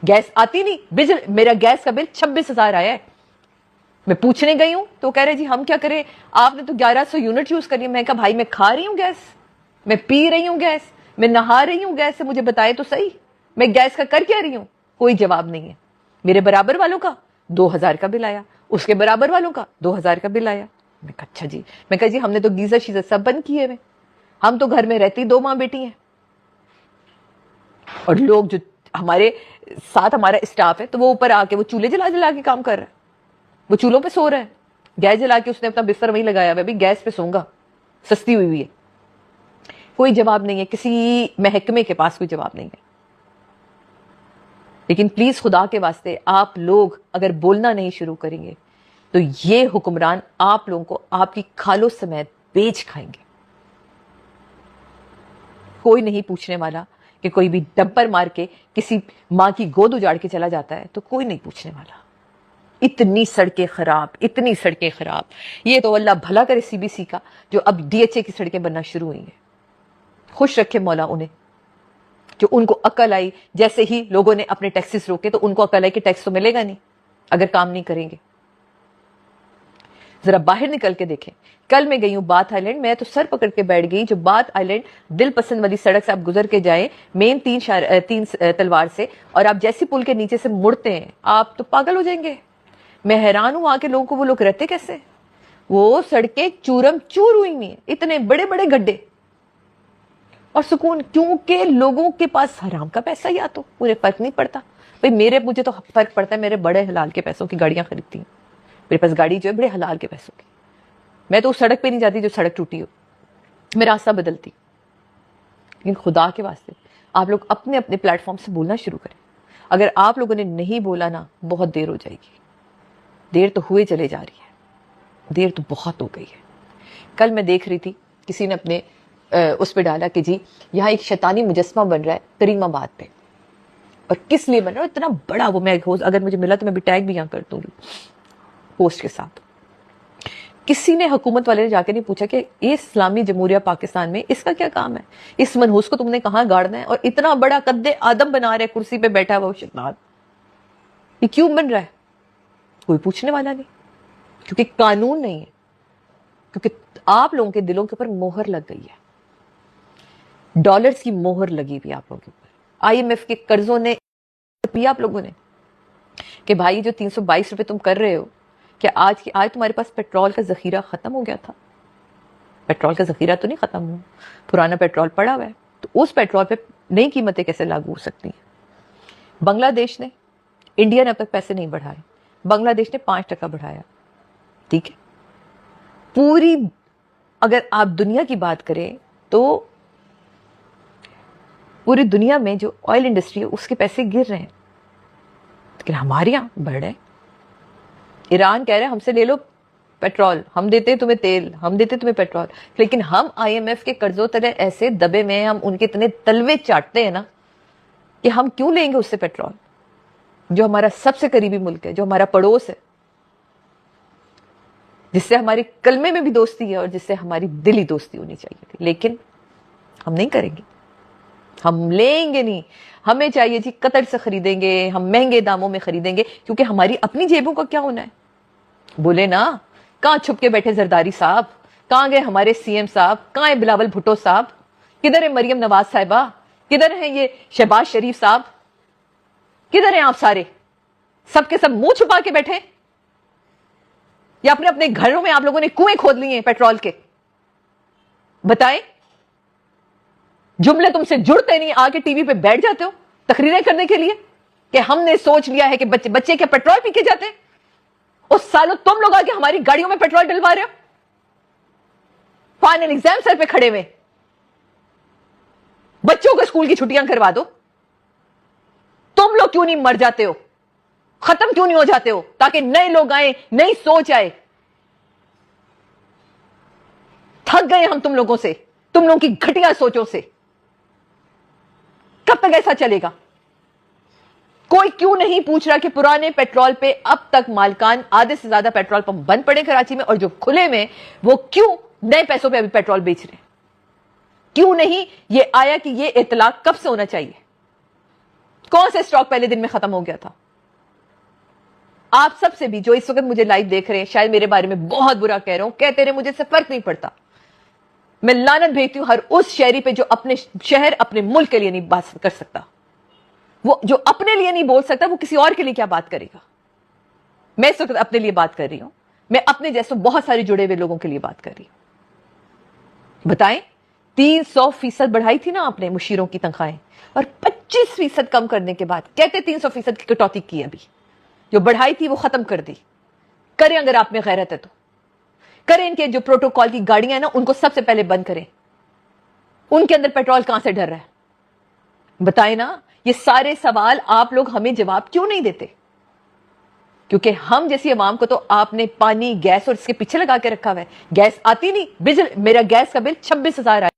Gas آتی نہیں, میرا گیس کا بل 26,000 آیا ہے. میں پوچھنے گئی ہوں تو کہہ رہے جی ہم کیا کریں, آپ نے تو 1100 یونٹ یوز کری. میں کہا بھائی میں کھا رہی ہوں گیس, میں پی رہی ہوں گیس, میں نہا رہی ہوں گیس سے, مجھے بتائے تو صحیح میں گیس کا کر کیا رہی ہوں. کوئی جواب نہیں ہے. میرے برابر والوں کا 2,000 کا بل آیا, اس کے برابر والوں کا 2,000 کا بل آیا. میں کہا اچھا جی. میں کہا جی ہم نے تو گیزر شیزر سب بند کیے ہوئے, ہم تو گھر میں رہتی 2 ماں بیٹی ہیں, اور لوگ جو ہمارے ساتھ ہمارا اسٹاف ہے تو وہ اوپر آ کے وہ چولہے جلا جلا کے کام کر رہا ہے, وہ چولہوں پہ سو رہا ہے, گیس جلا کے اس نے اپنا بستر وہیں لگایا ہوا ہے, بھی گیس پہ سوں گا, سستی ہوئی ہے. کوئی جواب نہیں ہے, کسی محکمے کے پاس کوئی جواب نہیں ہے. لیکن پلیز خدا کے واسطے آپ لوگ اگر بولنا نہیں شروع کریں گے تو یہ حکمران آپ لوگوں کو آپ کی کھالوں سمیت بیچ کھائیں گے. کوئی نہیں پوچھنے والا کہ کوئی بھی ڈمپر مار کے کسی ماں کی گود اجاڑ کے چلا جاتا ہے تو کوئی نہیں پوچھنے والا. اتنی سڑکیں خراب, اتنی سڑکیں خراب. یہ تو اللہ بھلا کرے سی بی سی کا جو اب ڈی ایچ اے کی سڑکیں بننا شروع ہوئی ہیں. خوش رکھے مولا انہیں, جو ان کو عقل آئی. جیسے ہی لوگوں نے اپنے ٹیکسز روکے تو ان کو عقل آئی کہ ٹیکس تو ملے گا نہیں اگر کام نہیں کریں گے. ذرا باہر نکل کے دیکھیں. کل میں گئی ہوں بات آئی لینڈ, میں تو سر پکڑ کے بیٹھ گئی. جو بات آئی لینڈ دل پسند والی سڑک سے آپ گزر کے جائیں مین 3 تلوار سے, اور آپ جیسی پل کے نیچے سے مڑتے ہیں آپ تو پاگل ہو جائیں گے. میں حیران ہوں وہاں کے لوگوں کو, وہ لوگ رہتے کیسے. وہ سڑکیں چورم چور ہوئی نہیں, اتنے بڑے بڑے گڈھے, اور سکون. کیونکہ لوگوں کے پاس حرام کا پیسہ یا تو مجھے فرق نہیں پڑتا. بھائی مجھے تو فرق پڑتا ہے, میرے بڑے حلال کے پیسوں کی گاڑیاں خریدتی ہوں. میرے پاس گاڑی جو ہے بڑے حلال کے پیسوں کی. میں تو اس سڑک پہ نہیں جاتی جو سڑک ٹوٹی ہو, میں راستہ بدلتی. لیکن خدا کے واسطے آپ لوگ اپنے اپنے پلیٹ فارم سے بولنا شروع کریں. اگر آپ لوگوں نے نہیں بولا نا بہت دیر ہو جائے گی. دیر تو ہوئے چلے جا رہی ہے, دیر تو بہت ہو گئی ہے. کل میں دیکھ رہی تھی کسی نے اپنے اس پہ ڈالا کہ جی یہاں ایک شیطانی مجسمہ بن رہا ہے کریم آباد پہ, اور کس لیے بن رہا ہے اتنا بڑا. وہ میں اگر مجھے ملا تو میں بھی ٹیگ بھی یہاں کر دوں گی پوسٹ کے ساتھ. کسی نے حکومت والے نے جا کے نہیں پوچھا کہ یہ اسلامی جمہوریہ پاکستان میں اس کا کیا کام ہے, اس منحوس کو تم نے کہاں گاڑنا ہے, اور اتنا بڑا قد آدم بنا رہے کرسی پہ بیٹھا ہوا وہ شیطان, یہ کیوں بن رہا ہے. کوئی پوچھنے والا نہیں, کیونکہ قانون نہیں ہے, کیونکہ آپ لوگوں کے دلوں کے اوپر مہر لگ گئی ہے. ڈالرز کی مہر لگی ہوئی آپ لوگوں کے اوپر. آئی ایم ایف کے قرضوں نے پیا آپ لوگوں نے کہ بھائی جو 322 روپے تم کر رہے ہو, کہ آج تمہارے پاس پیٹرول کا ذخیرہ ختم ہو گیا تھا. پیٹرول کا ذخیرہ تو نہیں ختم ہوا, پرانا پیٹرول پڑا ہوا ہے, تو اس پیٹرول پہ نئی قیمتیں کیسے لاگو ہو سکتی ہیں. بنگلہ دیش نے, انڈیا نے اب تک پیسے نہیں بڑھائے, بنگلہ دیش نے 5% بڑھایا. ٹھیک ہے, پوری اگر آپ دنیا کی بات کریں تو پوری دنیا میں جو آئل انڈسٹری ہے اس کے پیسے گر رہے ہیں, لیکن ہمارے یہاں بڑھ رہے ہیں. ایران کہہ رہے ہیں ہم سے لے لو پیٹرول, ہم دیتے ہیں تمہیں تیل, ہم دیتے ہیں تمہیں پیٹرول, لیکن ہم آئی ایم ایف کے قرضوں تلے ایسے دبے میں, ہم ان کے اتنے تلوے چاٹتے ہیں نا کہ ہم کیوں لیں گے اس سے پیٹرول, جو ہمارا سب سے قریبی ملک ہے, جو ہمارا پڑوس ہے, جس سے ہماری کلمے میں بھی دوستی ہے اور جس سے ہماری دلی دوستی ہونی چاہیے تھی. لیکن ہم نہیں کریں گے, ہم لیں گے نہیں. ہمیں چاہیے جی قطر سے خریدیں گے, ہم مہنگے داموں میں خریدیں گے, کیونکہ ہماری اپنی جیبوں کا کیا ہونا ہے. بولے نا, کہاں چھپ کے بیٹھے زرداری صاحب, کہاں گئے ہمارے سی ایم صاحب, کہاں ہے بلاول بھٹو صاحب, کدھر ہے مریم نواز صاحبہ, کدھر ہیں یہ شہباز شریف صاحب, کدھر ہیں آپ سارے. سب کے سب منہ چھپا کے بیٹھے, یا اپنے اپنے گھروں میں آپ لوگوں نے کنویں کھود لیے ہیں پیٹرول کے. بتائیں, جملے تم سے جڑتے نہیں, آ کے ٹی وی پہ بیٹھ جاتے ہو تقریریں کرنے کے لیے کہ ہم نے سوچ لیا ہے کہ بچے کے پیٹرول پی کے جاتے ہیں. اس سالوں تم لوگ آگے ہماری گاڑیوں میں پیٹرول ڈلوا رہے ہو, فائنل ایگزام سر پہ کھڑے ہوئے. بچوں کو اسکول کی چھٹیاں کروا دو. تم لوگ کیوں نہیں مر جاتے ہو, ختم کیوں نہیں ہو جاتے ہو, تاکہ نئے لوگ آئیں, نئی سوچ آئے. تھک گئے ہم تم لوگوں سے, تم لوگوں کی گھٹیا سوچوں سے. کب تک ایسا چلے گا. کوئی کیوں نہیں پوچھ رہا کہ پرانے پیٹرول پہ اب تک مالکان آدھے سے زیادہ پیٹرول پمپ بند پڑے کراچی میں, اور جو کھلے میں وہ کیوں نئے پیسوں پہ ابھی پیٹرول بیچ رہے ہیں. کیوں نہیں یہ آیا کہ یہ اطلاق کب سے ہونا چاہیے. کون سے اسٹاک پہلے دن میں ختم ہو گیا تھا؟ آپ سب سے بھی جو اس وقت مجھے لائیو دیکھ رہے ہیں، شاید میرے بارے میں بہت برا کہہ رہا ہوں، کہتے رہے، مجھے سے فرق نہیں پڑتا. میں لعنت بھیجتی ہوں ہر اس شہری پہ جو اپنے شہر اپنے ملک کے لیے نہیں بات کر سکتا. وہ جو اپنے لیے نہیں بول سکتا وہ کسی اور کے لیے کیا بات کرے گا؟ میں اس وقت اپنے لیے بات کر رہی ہوں، میں اپنے جیسے بہت سارے جڑے ہوئے لوگوں کے لیے بات کر رہی ہوں. بتائیں 300% بڑھائی تھی نا آپ نے مشیروں کی تنخواہیں، اور 25% کم کرنے کے بعد کہتے 300% کی کٹوتی کی. ابھی جو بڑھائی تھی وہ ختم کر دی. کریں اگر آپ میں غیرت ہے تو کریں. ان کے جو پروٹوکول کی گاڑیاں ہیں نا ان کو سب سے پہلے بند کریں. ان کے اندر پیٹرول کہاں سے ڈر رہا ہے؟ بتائیں نا. یہ سارے سوال آپ لوگ ہمیں جواب کیوں نہیں دیتے؟ کیونکہ ہم جیسی عوام کو تو آپ نے پانی، گیس اور اس کے پیچھے لگا کے رکھا ہوا ہے. گیس آتی نہیں، میرا گیس کا بل 26,000 آیا.